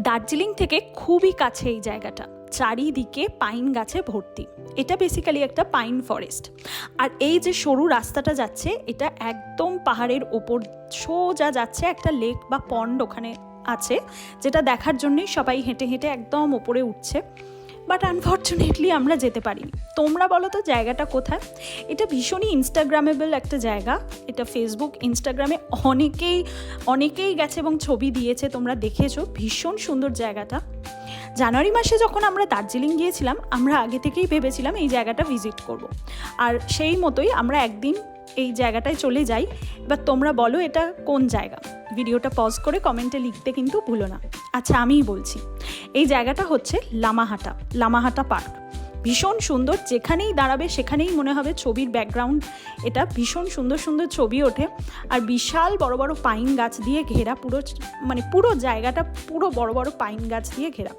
দার্জিলিং থেকে খুবই কাছে এই জায়গাটা, চারিদিকে পাইন গাছে ভর্তি। এটা বেসিক্যালি একটা পাইন ফরেস্ট। আর এই যে সরু রাস্তাটা যাচ্ছে, এটা একদম পাহাড়ের ওপর সোজা যাচ্ছে। একটা লেক বা পন্ড ওখানে আছে, যেটা দেখার জন্যই সবাই হেঁটে হেঁটে একদম ওপরে উঠছে। বাট আনফর্চুনেটলি আমরা যেতে পারিনি। তোমরা বলো তো জায়গাটা কোথায়? এটা ভীষণই ইনস্টাগ্রামেবল একটা জায়গা। এটা ফেসবুক, ইনস্টাগ্রামে অনেকেই গেছে এবং ছবি দিয়েছে, তোমরা দেখেছো। ভীষণ সুন্দর জায়গাটা। জানুয়ারি মাসে যখন আমরা দার্জিলিং গিয়েছিলাম, আমরা আগে থেকেই ভেবেছিলাম এই জায়গাটা ভিজিট করব। আর সেই মতোই আমরা একদিন এই জায়গাটায় চলে যাই। এবার তোমরা বলো এটা কোন জায়গা? ভিডিওটা পজ করে কমেন্টে লিখতে কিন্তু ভুলো না। আচ্ছা, আমিই বলছি। এই জায়গাটা হচ্ছে লামাহাটা পার্ক। ভীষণ সুন্দর, যেখানেই দাঁড়াবে সেখানেই মনে হবে ছবির ব্যাকগ্রাউন্ড। এটা ভীষণ সুন্দর সুন্দর ছবি ওঠে। আর বিশাল বড় বড় পাইন গাছ দিয়ে ঘেরা, পুরো জায়গাটা পুরো বড় বড় পাইন গাছ দিয়ে ঘেরা।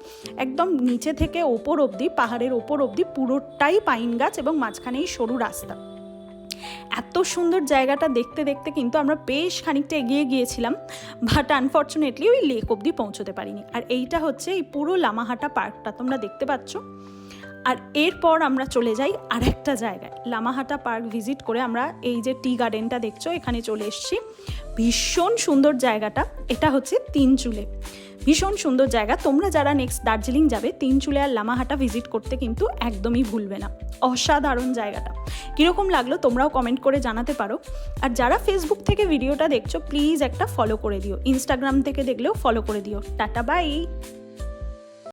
একদম নিচে থেকে ওপর অবধি, পাহাড়ের ওপর অবধি পুরোটাই পাইন গাছ এবং মাঝখানেই সরু রাস্তা। এত সুন্দর জায়গাটা দেখতে দেখতে কিন্তু আমরা বেশ খানিকটা এগিয়ে গিয়েছিলাম, বাট আনফর্চুনেটলি ওই লেক অবধি পৌঁছতে পারিনি। আর এইটা হচ্ছে এই পুরো লামাহাটা পার্কটা তোমরা দেখতে পাচ্ছ। আর এরপর আমরা চলে যাই আরেকটা জায়গায়। লামাহাটা পার্ক ভিজিট করে আমরা এই যে টি গার্ডেনটা দেখছো, এখানে চলে এসেছি। ভীষণ সুন্দর জায়গাটা। এটা হচ্ছে তিনচুলে। ভীষণ সুন্দর জায়গা। তোমরা যারা নেক্সট দার্জিলিং যাবে, তিনচুলে আর লামাহাটা ভিজিট করতে কিন্তু একদমই ভুলবে না। অসাধারণ জায়গাটা। কীরকম লাগলো তোমরাও কমেন্ট করে জানাতে পারো। আর যারা ফেসবুক থেকে ভিডিওটা দেখছো, প্লিজ একটা ফলো করে দিও। ইনস্টাগ্রাম থেকে দেখলেও ফলো করে দিও। Tata, by.